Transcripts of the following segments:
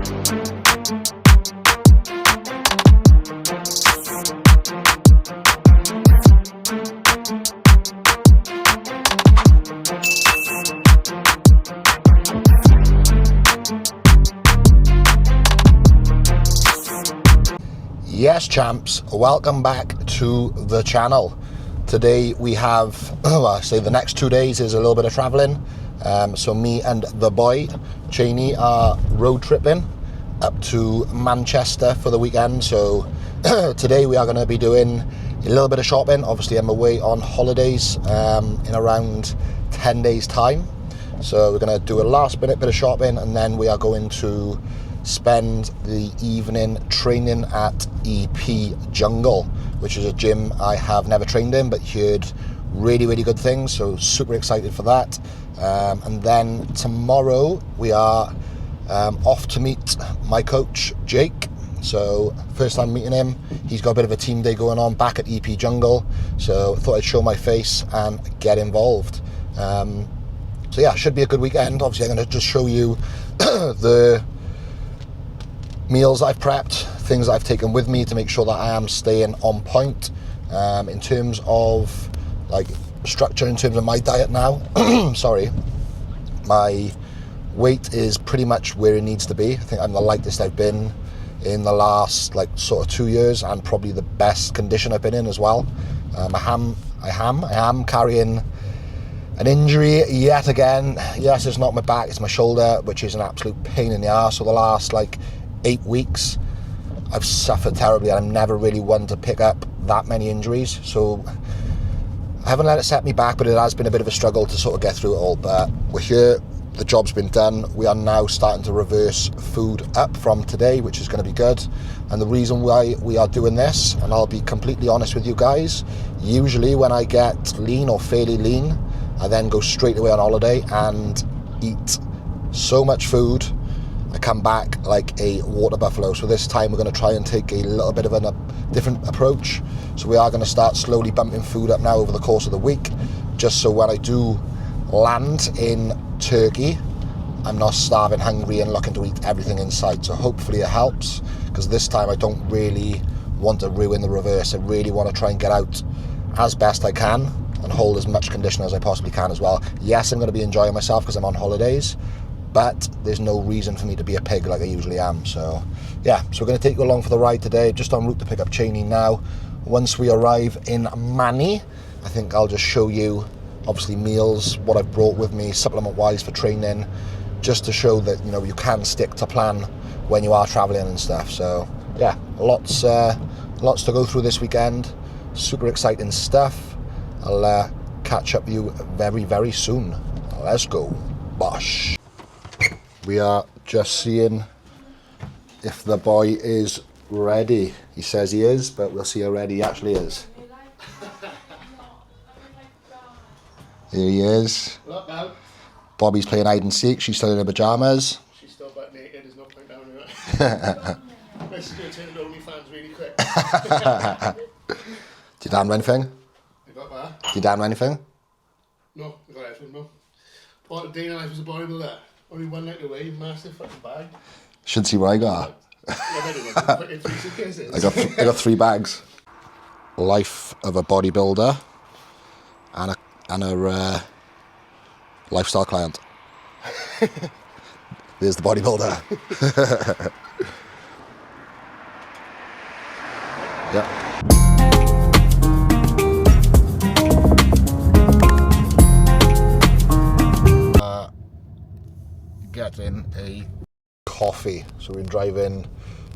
Yes, champs, welcome back to the channel. Today we have, I say the next 2 days is a little bit of traveling. So me and the boy, Cheney, are road tripping up to Manchester for the weekend. So today we are going to be doing a little bit of shopping. Obviously I'm away on holidays in around 10 days time. So we're going to do a last minute bit of shopping, and then we are going to spend the evening training at EP Jungle, which is a gym I have never trained in but heard really good things, so super excited for that. And then tomorrow we are off to meet my coach Jake. So first time meeting him, he's got a bit of a team day going on back at EP Jungle, so I thought I'd show my face and get involved. So yeah, should be a good weekend. Obviously I'm going to just show you the meals I've prepped, things I've taken with me to make sure that I am staying on point. In terms of like structure, in terms of my diet now, sorry, my weight is pretty much where it needs to be. I think I'm the lightest I've been in the last like sort of 2 years, and probably the best condition I've been in as well. I am carrying an injury yet again. Yes, it's not my back, it's my shoulder, which is an absolute pain in the arse. So the last like 8 weeks I've suffered terribly, and I'm never really one to pick up that many injuries, so I haven't let it set me back, but it has been a bit of a struggle to sort of get through it all. But we're here, the job's been done, we are now starting to reverse food up from today, which is going to be good. And the reason why we are doing this, and I'll be completely honest with you guys, usually when I get lean or fairly lean, I then go straight away on holiday and eat so much food I come back like a water buffalo. So this time we're going to try and take a little bit of a different approach. So we are going to start slowly bumping food up now over the course of the week, just so when I do land in Turkey, I'm not starving hungry and looking to eat everything in sight. So hopefully it helps, because this time I don't really want to ruin the reverse. I really want to try and get out as best I can and hold as much condition as I possibly can as well. Yes, I'm going to be enjoying myself because I'm on holidays, but there's no reason for me to be a pig like I usually am. So yeah, so we're going to take you along for the ride today, just en route to pick up Cheney now. Once we arrive in Mani, I think I'll just show you obviously meals, what I've brought with me supplement wise for training, just to show that, you know, you can stick to plan when you are traveling and stuff. So yeah, lots to go through this weekend, super exciting stuff. I'll catch up with you very soon. Let's go. Bosh. We are just seeing if the boy is ready. He says he is, but we'll see how ready he actually is. Here he is. Look now. Bobby's playing hide and seek. She's still in her pajamas. She's still butt naked. There's no point down here. This is going to turn into OnlyFans really quick. Did you down anything? I got that. Did you down anything? No, I got everything, no. What, day in life as a bodybuilder? Only one night away, massive fucking bag. Should see what I got. I got 3 bags. Life of a bodybuilder and a lifestyle client. There's the bodybuilder. Yeah. Getting a coffee. So we're driving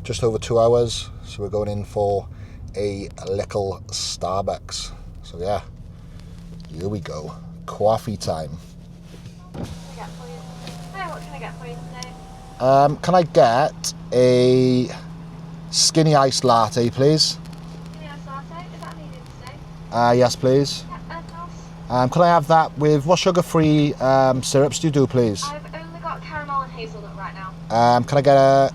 just over 2 hours, so we're going in for a little Starbucks. So yeah, here we go, coffee time. What can I get for you today? Can I get a skinny iced latte, please? Skinny iced latte? Is that needed today? Yes, please. Yeah, anything else? Can I have that with what sugar-free syrups do you do, please? I've only got caramel and hazelnut right now. Can I get a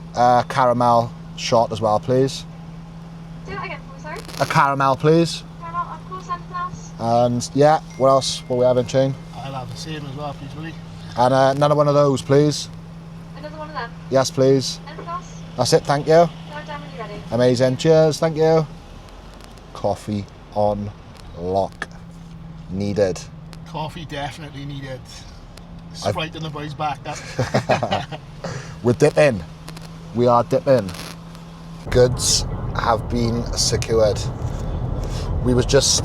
caramel shot as well, please? Do that again for me, sorry? A caramel, please. Caramel, of course, anything else? And yeah, what else? What we having, Shane? I'll have the same as well, please, Willie. And another one of those, please. Another one of them? Yes, please. Anything else? That's it, thank you. No, Dan, when you're ready. Amazing, cheers, thank you. Coffee on lock. Needed. Coffee definitely needed. Sprite in the boys' back. That. We're dipping. We are dipping. Goods have been secured. We was just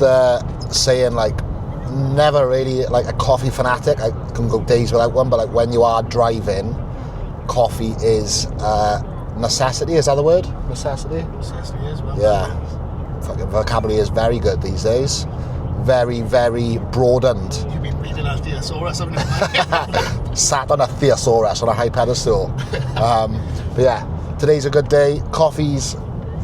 saying, like, never really like a coffee fanatic. I can go days without one, but like when you are driving, coffee is necessity. Is that the word? Necessity? Necessity is, well. Yeah. Fucking vocabulary is very good these days. Very, very broadened. You've been reading a thesaurus, haven't you? Sat on a thesaurus on a high pedestal. But yeah, today's a good day. Coffee's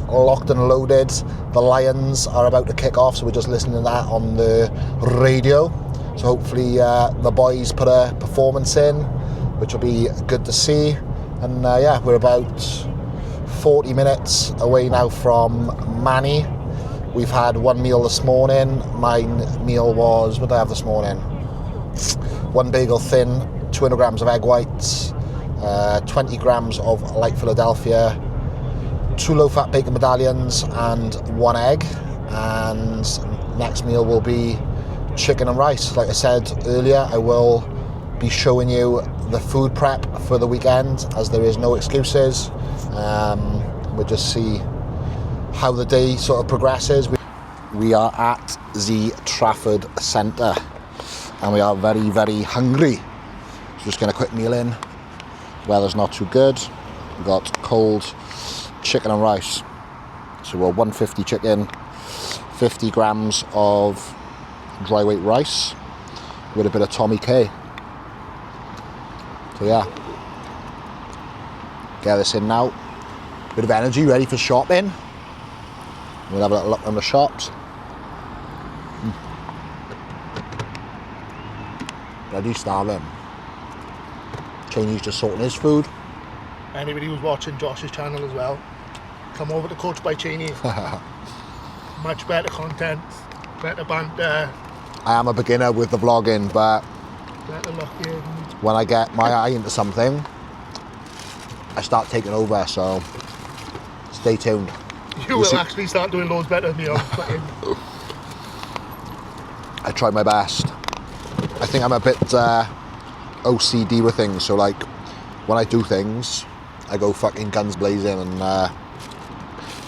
locked and loaded. The Lions are about to kick off, so we're just listening to that on the radio. So hopefully the boys put a performance in, which will be good to see. And yeah, we're about 40 minutes away now from Manny. We've had one meal this morning. My meal was, what did I have this morning? 1 bagel thin, 200 grams of egg whites, 20 grams of light Philadelphia, 2 low-fat bacon medallions and 1 egg. And next meal will be chicken and rice. Like I said earlier, I will be showing you the food prep for the weekend, as there is no excuses. We'll just see how the day sort of progresses. We are at the Trafford Centre and we are very, very hungry. So just getting a quick meal in. Weather's not too good. We've got cold chicken and rice. So we're 150 chicken, 50 grams of dry weight rice with a bit of Tommy K. So yeah, get this in now. Bit of energy, ready for shopping. We'll have a little look on the shops. Bloody starving. Chinese just sorting his food. Anybody who's watching Josh's channel as well, come over to Coach by Cheney. Much better content, better banter. I am a beginner with the vlogging, but better looking. When I get my eye into something, I start taking over, so stay tuned. You will actually start doing loads better than me. I tried my best. I think I'm a bit OCD with things, so like when I do things, I go fucking guns blazing and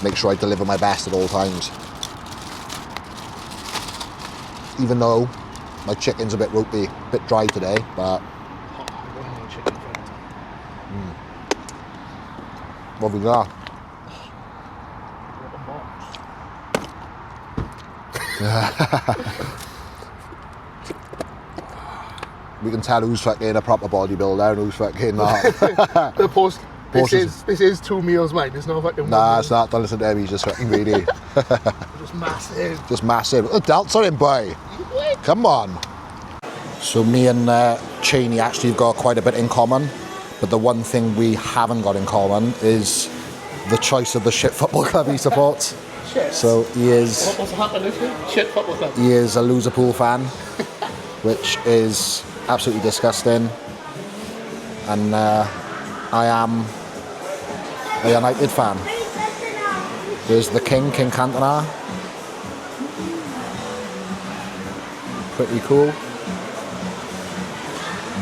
make sure I deliver my best at all times. Even though my chicken's a bit ropey, a bit dry today, but what have we got? We can tell who's fucking a proper bodybuilder and who's fucking not. This is 2 meals, mate. It's not fucking. Nah, it's not. Don't listen to him. He's just fucking greedy. Just massive. Just massive. Oh, delts on him, boy. Come on. So me and Cheney actually have got quite a bit in common, but the one thing we haven't got in common is the choice of the shit football club he supports. Shit. So he is. What's happening? Shit football club. He is a Liverpool fan, which is absolutely disgusting. And I am a United fan. There's the King Cantona. Pretty cool.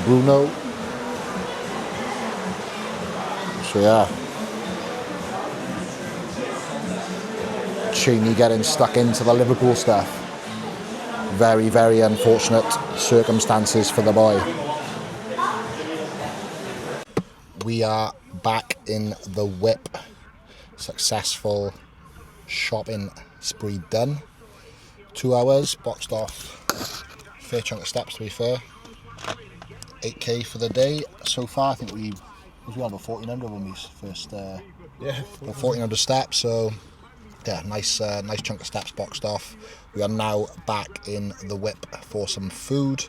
Bruno. So yeah. Cheney getting stuck into the Liverpool stuff. Very, very unfortunate circumstances for the boy. We are back in the whip. Successful shopping spree done. 2 hours, boxed off. Fair chunk of steps, to be fair. 8k for the day so far. I think we had about 1400 when we first. Yeah. 1400 steps. So yeah, nice chunk of steps boxed off. We are now back in the whip for some food,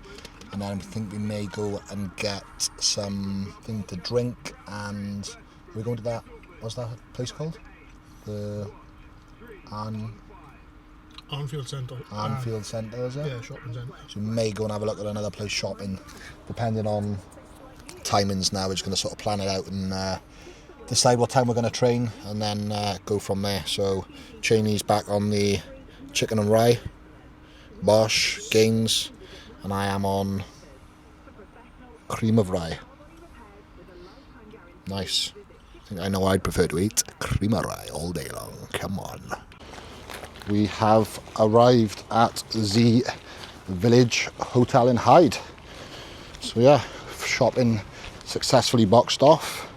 and then I think we may go and get something to drink. And we're going to that. What's that place called? The Anfield Centre. Anfield Centre, is it? Yeah, shopping centre. So we may go and have a look at another place shopping, depending on timings now. We're just going to sort of plan it out and decide what time we're going to train, and then go from there. So Cheney's back on the chicken and rye, Bosch, Gaines, and I am on cream of rye. Nice. I think I know I'd prefer to eat cream of rye all day long. Come on. We have arrived at the Village Hotel in Hyde. So yeah, shopping successfully boxed off.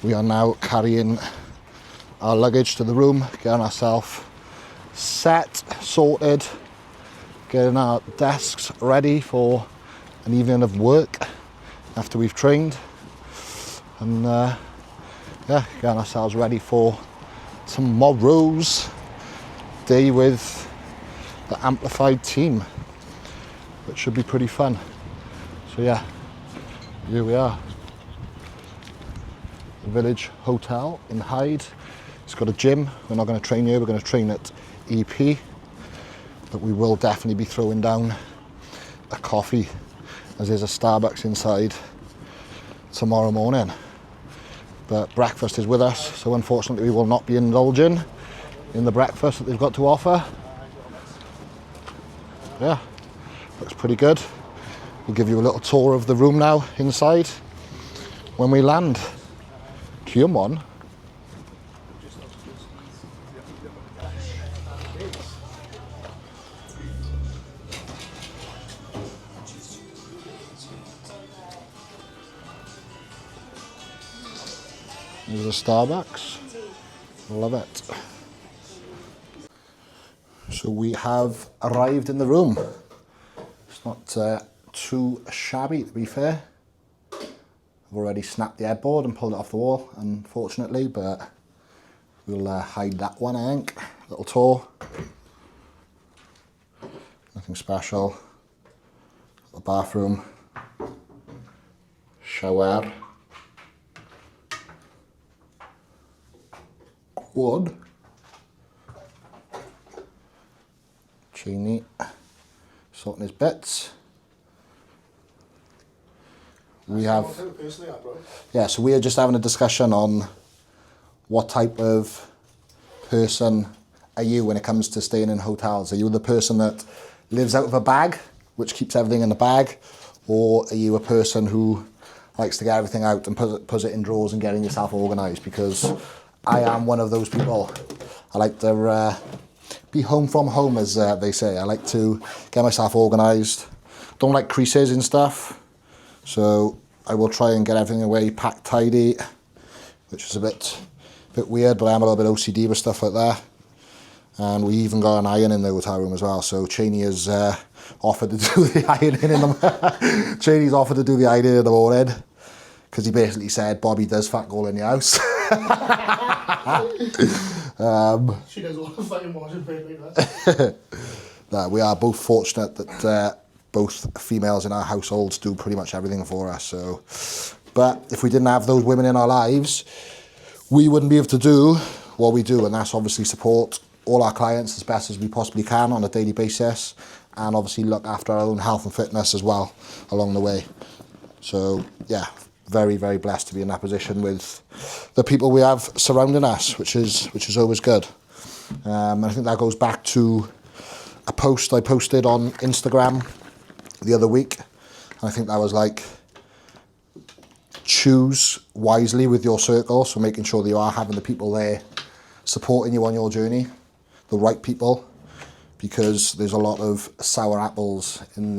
We are now carrying our luggage to the room, getting ourselves set, sorted, getting our desks ready for an evening of work after we've trained, and yeah, getting ourselves ready for tomorrow's day with the amplified team, which should be pretty fun. So yeah, here we are, the Village Hotel in Hyde. It's got a gym. We're not going to train here, we're going to train at EP, but we will definitely be throwing down a coffee, as there's a Starbucks inside, tomorrow morning. But breakfast is with us, so unfortunately we will not be indulging in the breakfast that they've got to offer. Yeah, looks pretty good. We'll give you a little tour of the room now inside when we land. Come on. There's a Starbucks. Love it. So we have arrived in the room. It's not too shabby, to be fair. I've already snapped the headboard and pulled it off the wall, unfortunately, but we'll hide that one, I think. Little tour. Nothing special. The bathroom. Shower. Quad. Cheney sorting his bits. We have, yeah, so we are just having a discussion on what type of person are you when it comes to staying in hotels. Are you the person that lives out of a bag, which keeps everything in the bag, or are you a person who likes to get everything out and put it in drawers and getting yourself organised? Because I am one of those people. I like to be home from home, as they say. I like to get myself organised. Don't like creases and stuff. So I will try and get everything away, packed tidy, which is a bit weird, but I am a little bit OCD with stuff like that. And we even got an iron in the hotel room as well. So Cheney has offered to do the ironing in the Cheney's offered to do the ironing in the morning, because he basically said Bobby does fuck all in the house. She does all the fucking washing like that. No, we are both fortunate that both females in our households do pretty much everything for us. So, but if we didn't have those women in our lives, we wouldn't be able to do what we do, and that's obviously support all our clients as best as we possibly can on a daily basis, and obviously look after our own health and fitness as well along the way. So yeah, very, very blessed to be in that position with the people we have surrounding us, which is always good. And I think that goes back to a post I posted on Instagram the other week. I think that was like, choose wisely with your circle, so making sure that you are having the people there supporting you on your journey, the right people, because there's a lot of sour apples in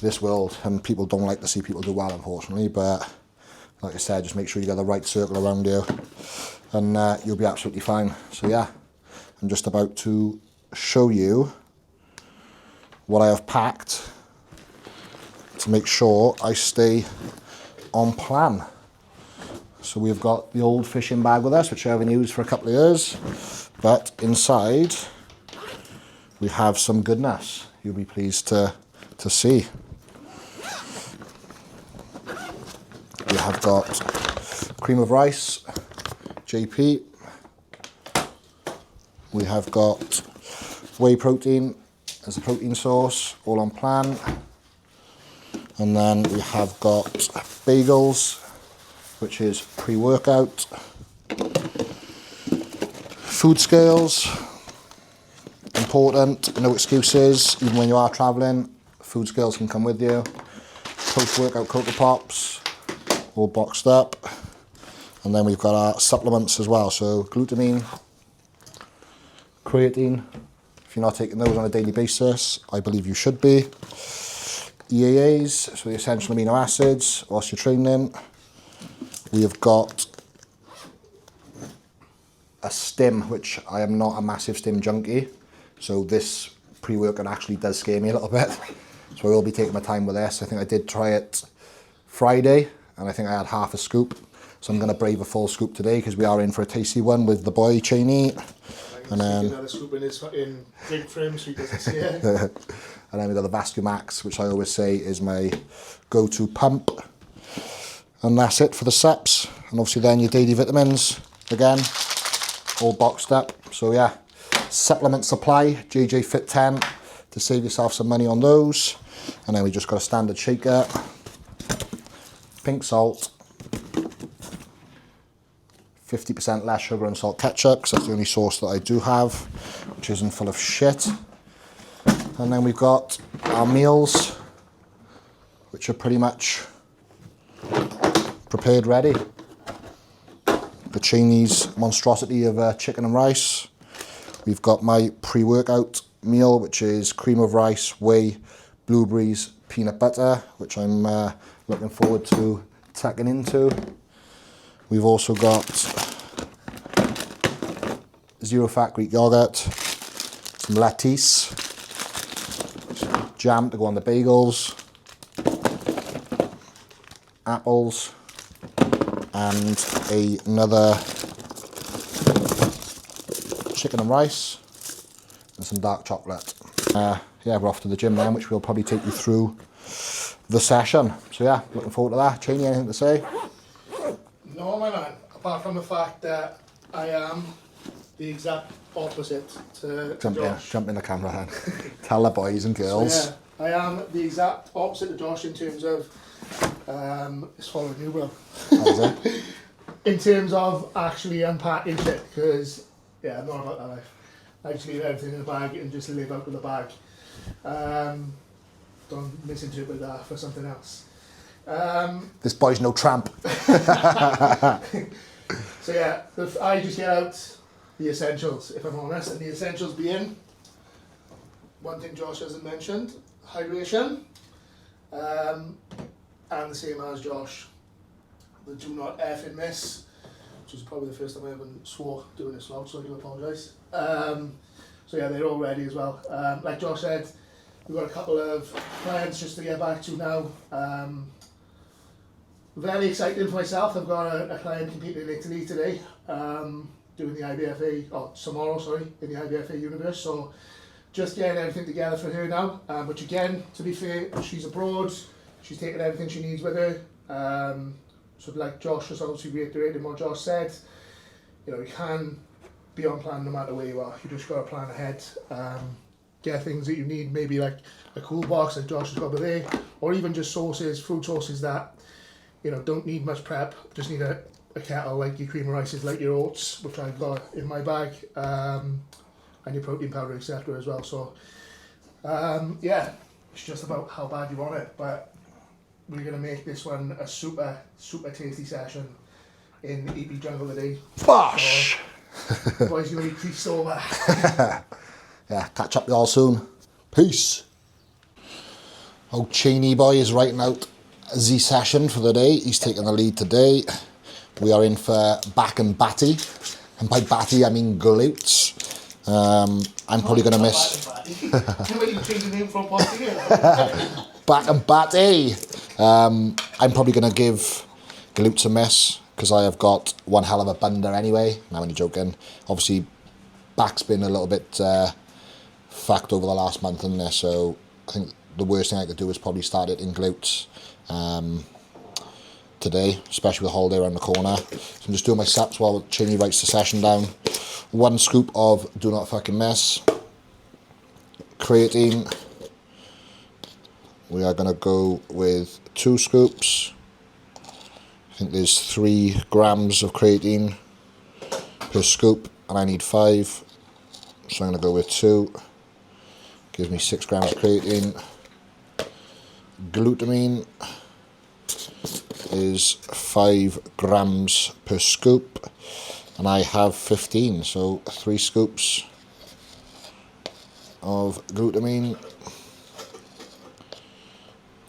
this world, and people don't like to see people do well, unfortunately. But like I said, just make sure you got the right circle around you, and you'll be absolutely fine. So yeah, I'm just about to show you what I have packed to make sure I stay on plan. So we've got the old fishing bag with us, which I haven't used for a couple of years, but inside we have some goodness you'll be pleased to see. We have got cream of rice, JP. We have got whey protein as a protein source, all on plan. And then we have got bagels, which is pre-workout. Food scales, important, no excuses, even when you are travelling, food scales can come with you. Post-workout Cocoa Pops, all boxed up. And then we've got our supplements as well, so glutamine, creatine, if you're not taking those on a daily basis, I believe you should be. EAAs, so the essential amino acids, whilst you're training. We have got a stim, which I am not a massive stim junkie, so this pre-workout actually does scare me a little bit. So I will be taking my time with this. I think I did try it Friday, and I think I had half a scoop. So I'm going to brave a full scoop today because we are in for a tasty one with the boy, Cheney. And then another scoop in his fucking drink frame so he doesn't see it. And then we've got the Vascumax, which I always say is my go-to pump. And that's it for the sups. And obviously then your daily vitamins, again, all boxed up. So yeah, supplement supply, JJ Fit 10, to save yourself some money on those. And then we just got a standard shaker, pink salt, 50% less sugar and salt ketchup, because that's the only sauce that I do have, which isn't full of shit. And then we've got our meals, which are pretty much prepared ready. The Cheney's monstrosity of chicken and rice. We've got my pre-workout meal, which is cream of rice, whey, blueberries, peanut butter, which I'm looking forward to tucking into. We've also got zero-fat Greek yogurt, some lettuce, jam to go on the bagels, apples, and another chicken and rice, and some dark chocolate. Yeah, we're off to the gym now, which we'll probably take you through the session. So yeah, looking forward to that. Cheney, anything to say? No, my man, apart from the fact that I am the exact opposite to Josh. Jump in the camera then. Tell the boys and girls. So, yeah, I am the exact opposite to Josh in terms of, it's following you, bro. How's it? In terms of actually unpacking shit, because, yeah, I'm not about that life. I just leave everything in the bag and just live out of the bag. Don't misinterpret that for something else. This boy's no tramp. So yeah, I just get out the essentials, if I'm honest, and the essentials being, one thing Josh hasn't mentioned, hydration, and the same as Josh, the do not effing miss, which is probably the first time I ever swore doing this vlog, so I do apologise. So yeah, they're all ready as well. Like Josh said, we've got a couple of clients just to get back to now. Very exciting for myself. I've got a client competing in Italy today, doing the IBFA, tomorrow, sorry, in the IBFA universe. So just getting everything together for her now. Which again, to be fair, she's abroad. She's taking everything she needs with her. So like Josh has obviously reiterated what Josh said, you know, you can be on plan no matter where you are. You just got to plan ahead. Get things that you need, maybe like a cool box like Josh has got with there, or even just sauces, food sources that, you know, don't need much prep, just need a kettle, like your cream of rices, like your oats, which I've got in my bag, and your protein powder, etc. as well. So, yeah, it's just about how bad you want it, but we're going to make this one a super, super tasty session in EP Jungle today. Bosh! So, boys, going to be creased over. Yeah, catch up with you all soon. Peace. Oh, Cheney boy is writing out the session for the day. He's taking the lead today. We are in for back and batty. And by batty, I mean glutes. I'm probably going to miss... Back and batty. I'm probably going to give glutes a miss because I have got one hell of a bunda anyway. Now, when you're joking. Obviously, back's been a little bit fucked over the last month in there, so I think the worst thing I could do is probably start it in glutes today, especially with the holiday around the corner. So I'm just doing my saps while Cheney writes the session down. 1 scoop of do not fucking mess. Creatine. We are going to go with 2 scoops. I think there's 3 grams of creatine per scoop. and I need 5, so I'm going to go with 2. Gives me 6 grams of creatine. Glutamine is 5 grams per scoop, and I have 15, so 3 scoops of glutamine.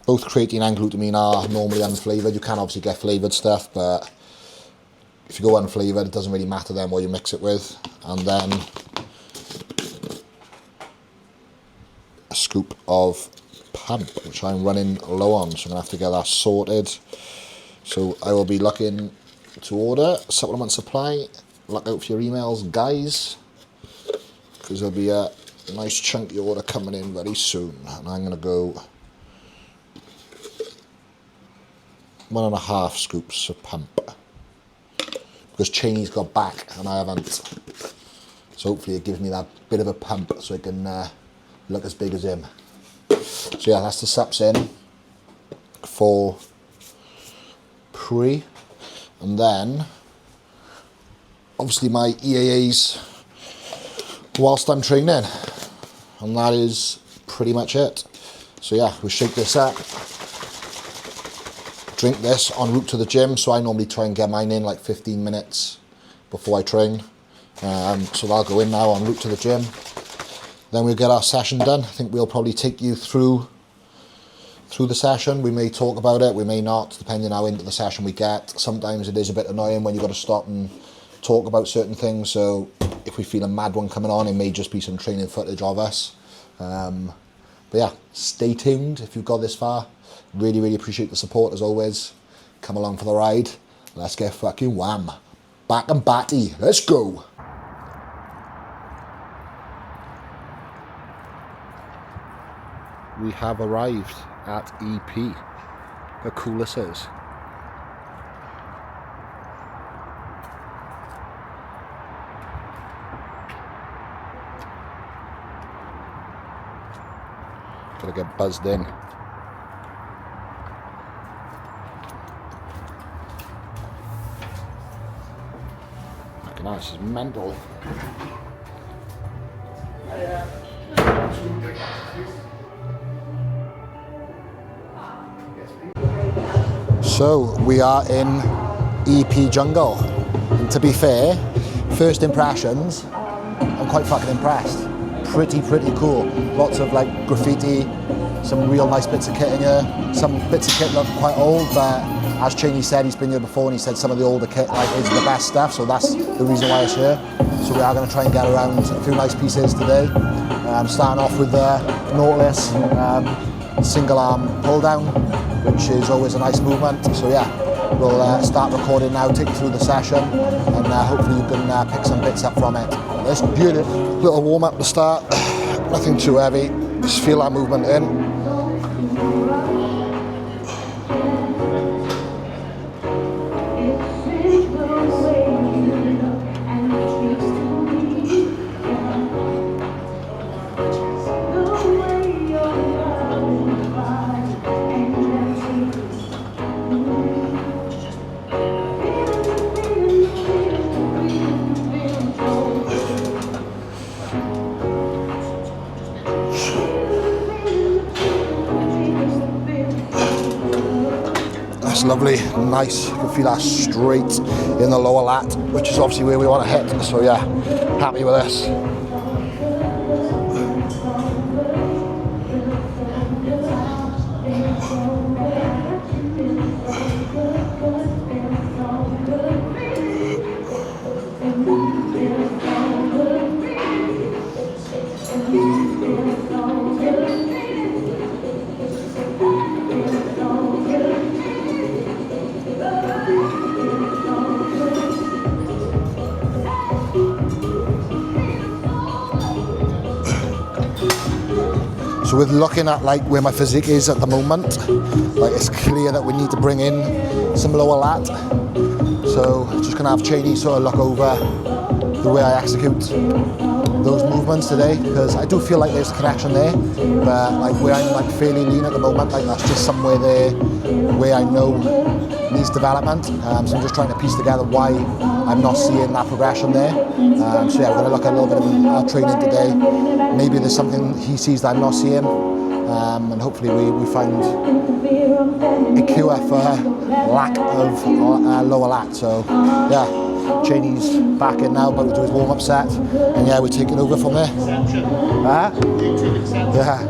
Both creatine and glutamine are normally unflavoured. You can obviously get flavoured stuff, but if you go unflavoured, it doesn't really matter then what you mix it with. And then a scoop of pump, which I'm running low on, so I'm going to have to get that sorted. So I will be looking to order a supplement supply. Look out for your emails, guys, because there'll be a nice chunky order coming in very soon. And I'm going to go 1.5 scoops of pump, because Cheney's got back and I haven't. So hopefully it gives me that bit of a pump so it can look as big as him. So yeah, that's the sups in for pre. And then obviously my EAAs whilst I'm training, and that is pretty much it. So yeah, we'll shake this up, drink this en route to the gym. So I normally try and get mine in like 15 minutes before I train. So that'll go in now en route to the gym. Then we'll get our session done. I think we'll probably take you through the session. We may talk about it, we may not, depending how into the session we get. Sometimes it is a bit annoying when you've got to stop and talk about certain things. So if we feel a mad one coming on, it may just be some training footage of us. But yeah, stay tuned if you've got this far. Really, really appreciate the support as always. Come along for the ride. Let's get fucking wham. Back and batty. Let's go. We have arrived at EP. How cool this is. Gotta get buzzed in. Fucking hell, this is mental. So we are in EP Jungle, and to be fair, first impressions, I'm quite fucking impressed. Pretty cool. Lots of like graffiti, some real nice bits of kit in here. Some bits of kit look quite old, but as Cheney said, he's been here before and he said some of the older kit like is the best stuff, so that's the reason why it's here. So we are going to try and get around a few nice pieces today. Starting off with the Nautilus single arm pull down, which is always a nice movement. So yeah, we'll start recording now, take you through the session, and hopefully you can pick some bits up from it. Let's do it. Little warm up to start, nothing too heavy, just feel that movement in. That's lovely, nice. You can feel that straight in the lower lat, which is obviously where we want to hit. So yeah, happy with this. So with looking at like where my physique is at the moment, like it's clear that we need to bring in some lower lat. So just gonna have Cheney sort of look over the way I execute. those movements today, because I do feel like there's a connection there, but like where I'm like fairly lean at the moment, like that's just somewhere there where I know needs development. So I'm just trying to piece together why I'm not seeing that progression there. So yeah, we're going to look at a little bit of our training today. Maybe there's something he sees that I'm not seeing, and hopefully we find a cure for lack of lower lat. So yeah, Cheney's back in now, about to do his warm-up set, and yeah, we're taking over from there. Yeah.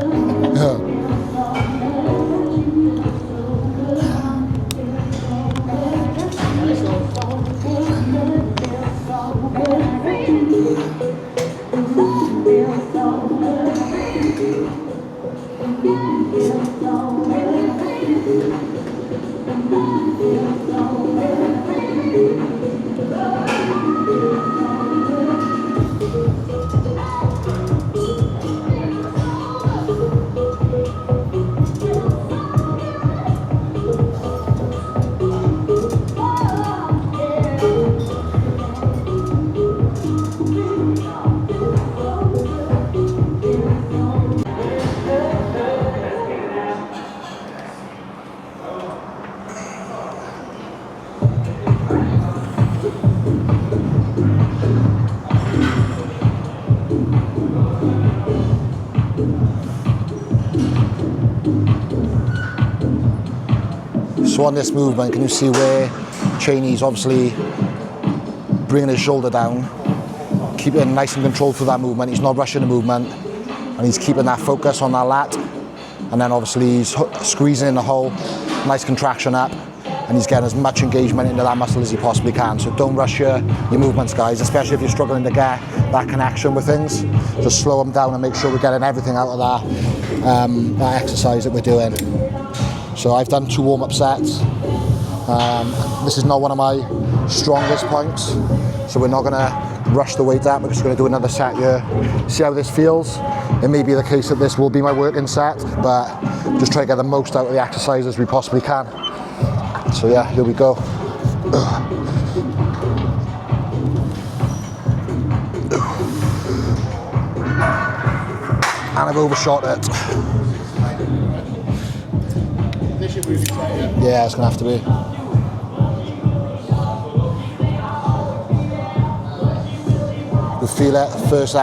So on this movement, can you see where Cheney's obviously bringing his shoulder down, keeping nice and controlled through that movement. He's not rushing the movement, and he's keeping that focus on that lat. And then obviously he's squeezing in the hole, nice contraction up, and he's getting as much engagement into that muscle as he possibly can. So don't rush your movements, guys, especially if you're struggling to get that connection with things. Just slow them down and make sure we're getting everything out of that exercise that we're doing. So I've done 2 warm-up sets. This is not one of my strongest points, so we're not going to rush the weight up. We're just going to do another set here, see how this feels. It may be the case that this will be my working set, but just try to get the most out of the exercise as we possibly can. So yeah, here we go. And I've overshot it. Yeah, it's going to have to be. We feel it, first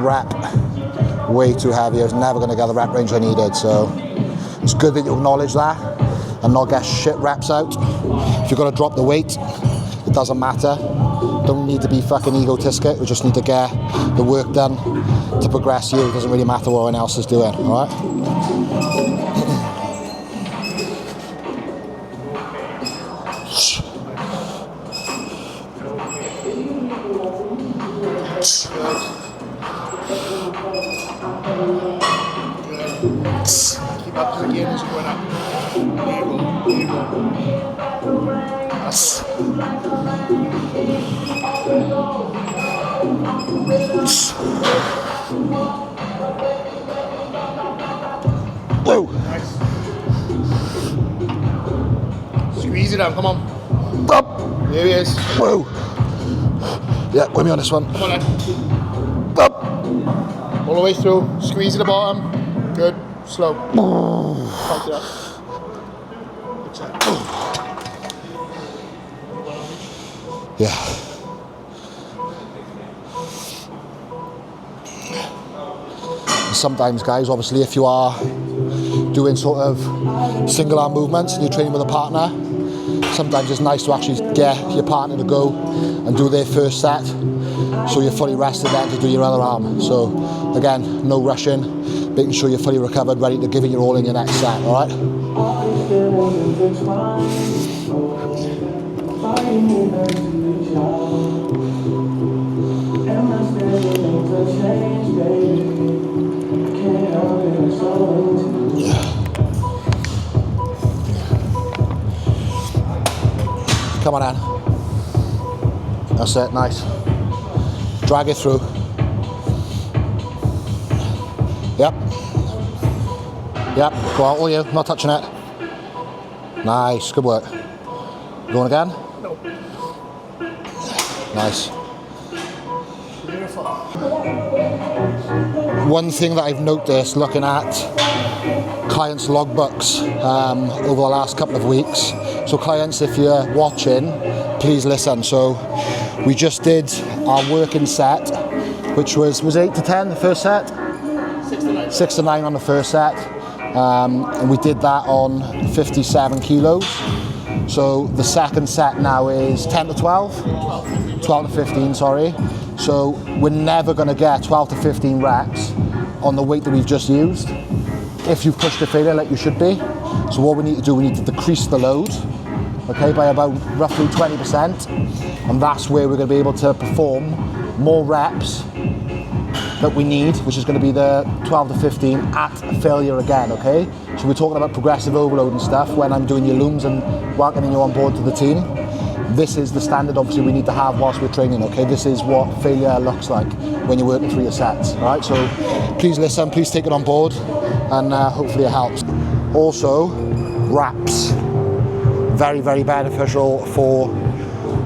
rep, way too heavy. I was never going to get the rep range I needed, so it's good that you acknowledge that and not get shit reps out. If you're going to drop the weight, it doesn't matter. Don't need to be fucking egotistic. We just need to get the work done to progress you. It doesn't really matter what anyone else is doing, all right? Keep up to again as you're going up. There you go. That's Whoa. nice. Squeeze it down, come on. Up. There he is. Whoa. Yeah, with me on this one. Come on then. Up. All the way through. Squeeze at the bottom. Good. Slow. Pump it up. Yeah. Sometimes, guys, obviously, if you are doing sort of single arm movements and you're training with a partner, sometimes it's nice to actually get your partner to go and do their first set, so you're fully rested then to do your other arm. So again, no rushing, making sure you're fully recovered, ready to give it your all in your next set, all right? Come on, Anne. That's it, nice. Drag it through. Yep. Yep, go on, all you, not touching it. Nice, good work. Going again? No. Nice. Beautiful. One thing that I've noticed looking at clients' logbooks over the last couple of weeks. So clients, if you're watching, please listen. So we just did our working set, which was 8 to 10 the first set? 6 to 9 on the first set. And we did that on 57 kilos. So the second set now is 10 to 12? 12 to 15, sorry. So we're never going to get 12 to 15 reps on the weight that we've just used if you've pushed to failure like you should be. So what we need to do, we need to decrease the load, okay, by about roughly 20%, and that's where we're going to be able to perform more reps that we need, which is going to be the 12 to 15 at failure again, okay? So we're talking about progressive overload and stuff when I'm doing your looms and welcoming you on board to the team. This is the standard, obviously, we need to have whilst we're training, okay? This is what failure looks like when you're working through your sets, all right? So please listen, please take it on board, and hopefully it helps. Also, wraps. Very, very beneficial for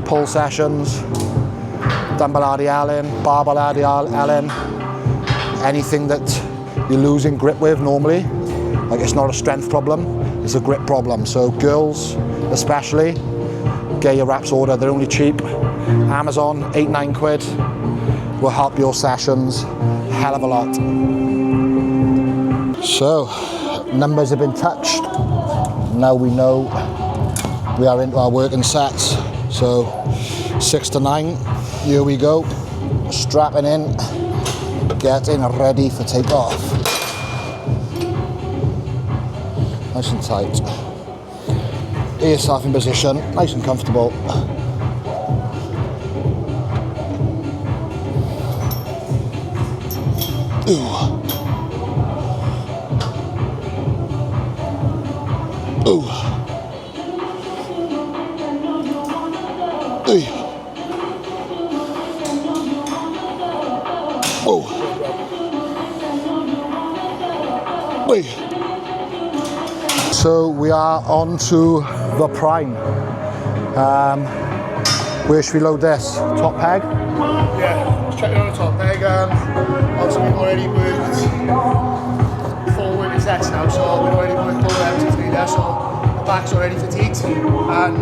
pull sessions, dumbbell RDLing, barbell RDLing, anything that you're losing grip with normally. Like, it's not a strength problem, it's a grip problem. So girls, especially, get your wraps ordered, they're only cheap. Amazon, 8-9 quid, will help your sessions hell of a lot. So, numbers have been touched. Now we know we are into our working sets. So, 6 to 9, here we go. Strapping in, getting ready for takeoff. Nice and tight. Get yourself in position, nice and comfortable. Ooh. Ooh. Hey. Whoa. Hey. So we are on to the prime. Where should we load this? Top peg? Yeah, just checking on the top peg. Obviously we've already worked 4 working sets now, so we've already worked all the MT3 there, so the back's already fatigued. And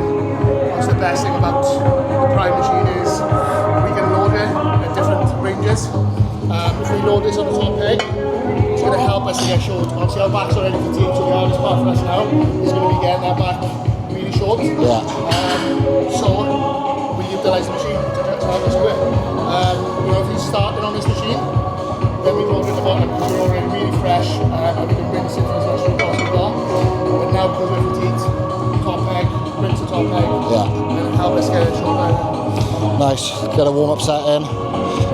what's the best thing about the prime machine is we can load it at different ranges. If we load this on the top peg, it's going to help us to get short. Obviously our back's already fatigued, so the hardest part for us now is going to be getting that back really short. Yeah. So we utilise the machine to help us do it. You know, if you're starting on this machine, then we load at the bottom because we're already really fresh and we can bring this in for as much as we possibly got. But now because we're fatigued, top peg, rinse the top peg, Yeah. and it'll help us get it short. Nice. Get a warm-up set in.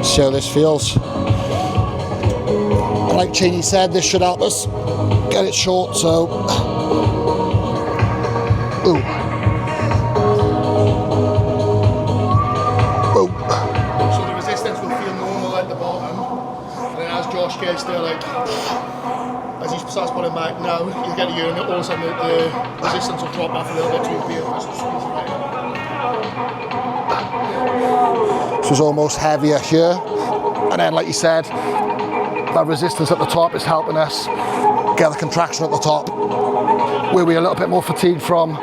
See how this feels. And like Cheney said, this should help us get it short, so... Ooh. Ooh. So the resistance will feel normal at the bottom, and then as Josh gets there, like, as he starts pulling back now, you get a unit, all of a sudden the resistance will drop off a little bit to be able to squeeze it right in. So it's almost heavier here, and then like you said, that resistance at the top is helping us get the contraction at the top, where we're a little bit more fatigued from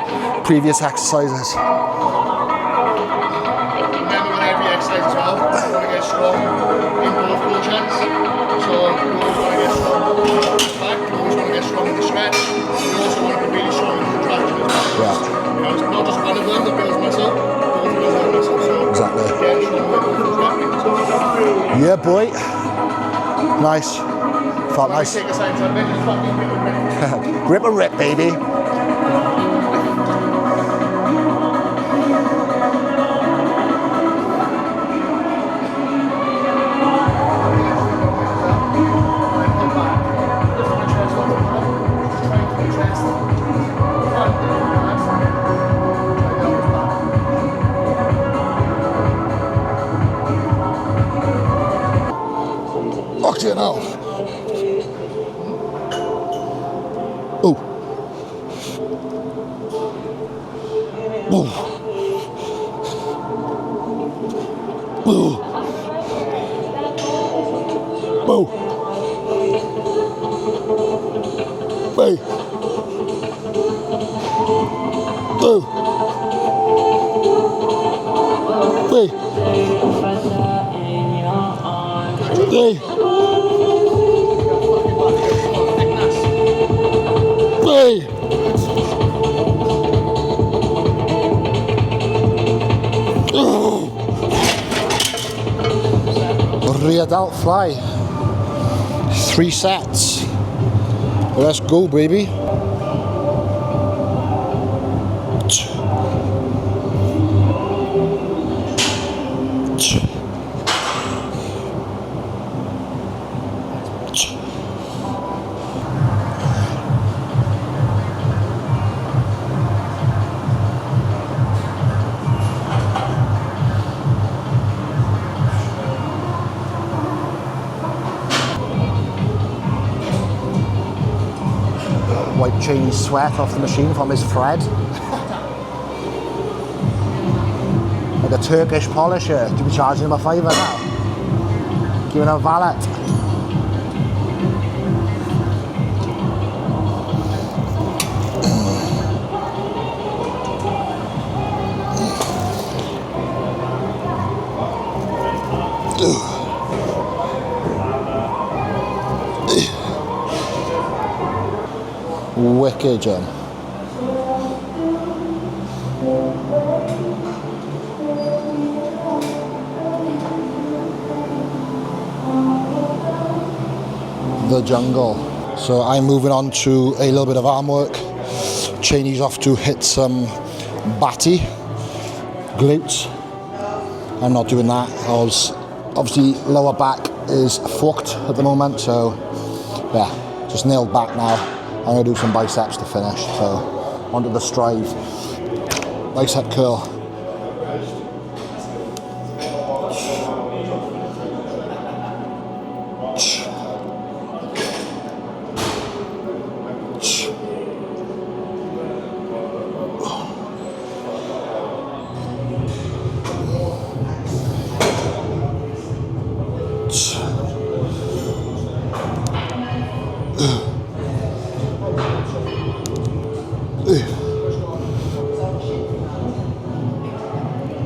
previous exercises. Remember with every exercise as well, you want to get strong in both portions. So you always want to get strong in the back, you always want to get strong in the stretch, you also want to be really strong in the contraction as well. Yeah. You know, it's not just one of them that builds muscle, both of them build muscle. So Exactly. getting strong with both of them. Yeah, boy. Nice. Felt nice. Take a side to a bit, just fucking rip and rip. Rip and rip, baby. Fucking hell. Ooh. Ooh. Ooh. Rear delt fly. 3 sets. Let's go, baby. Wipe Jane's sweat off the machine from his thread. Like a Turkish polisher. Do we charging him a £5 now? Giving him a valet. Wicked, John. The jungle. So I'm moving on to a little bit of arm work. Cheney's off to hit some batty glutes. I'm not doing that. Obviously lower back is fucked at the moment, so yeah, just nailed back now. I'm going to do some biceps to finish, so onto the strive. Bicep curl.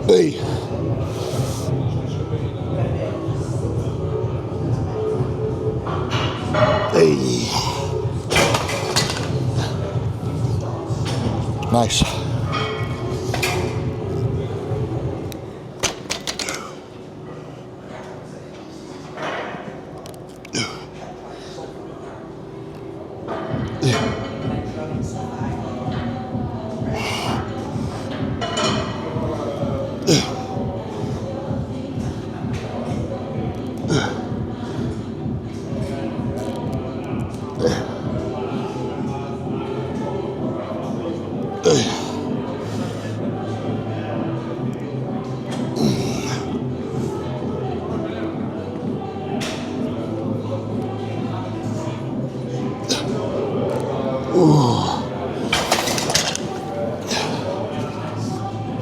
Hey. Hey. Nice.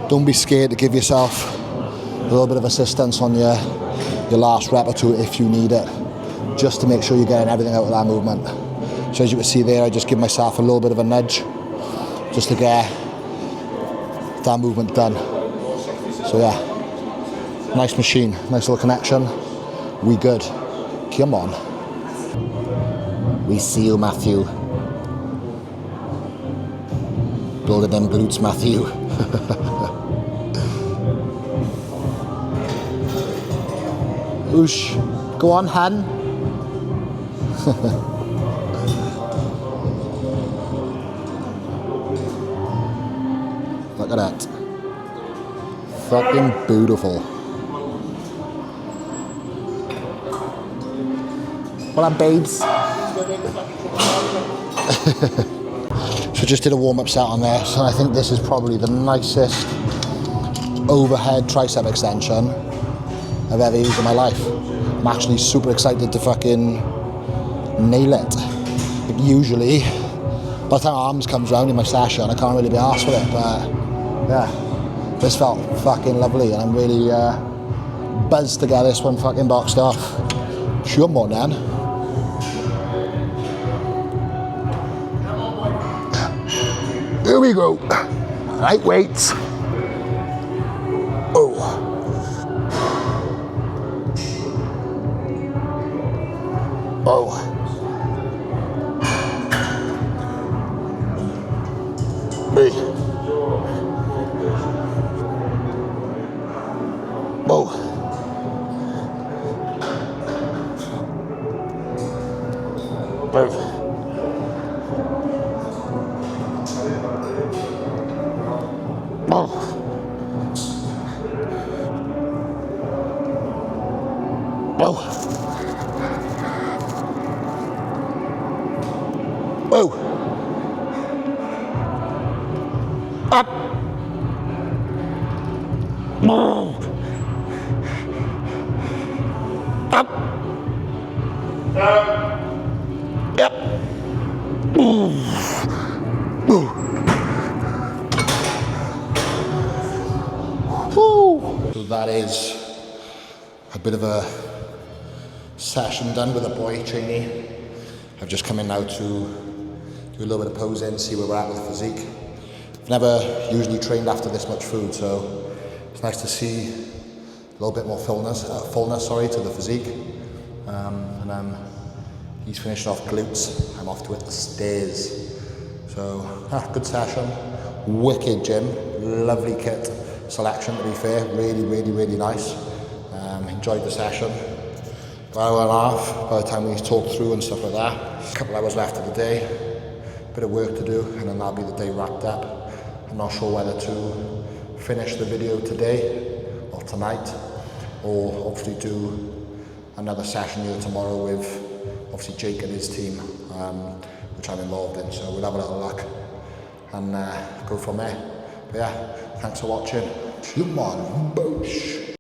Don't be scared to give yourself a little bit of assistance on your last rep or two if you need it, just to make sure you're getting everything out of that movement. So as you can see there, I just give myself a little bit of a nudge just to get that movement done. So yeah, nice machine, nice little connection. We good. Come on. We see you, Matthew. Building them glutes, Matthew. Oosh. Go on, Han. Look at that. Fucking beautiful. What up, babes? So just did a warm-up set on this, and I think this is probably the nicest overhead tricep extension I've ever used in my life. I'm actually super excited to fucking nail it. Like usually, by the time arms comes around in my session, I can't really be arsed with it, but yeah, this felt fucking lovely, and I'm really buzzed to get this one fucking boxed off. Come on, then. Here we go. Light weights. Oh. go. Whoa. Up. Up. Yep. So that is a bit of a session done with the boy trainee. I've just come in now to do a little bit of posing, see where we're at with the physique. I've never usually trained after this much food, so it's nice to see a little bit more fullness to the physique. He's finished off glutes. I'm off to hit the stairs. So, good session. Wicked gym. Lovely kit selection, to be fair. Really nice. Enjoyed the session. About an hour and a half by the time we talked through and stuff like that. A couple hours left of the day. Bit of work to do, and then that'll be the day wrapped up. I'm not sure whether to finish the video today or tonight, or obviously do another session here tomorrow with obviously Jake and his team, which I'm involved in. So we'll have a little look and go from there. But yeah, thanks for watching. Come on,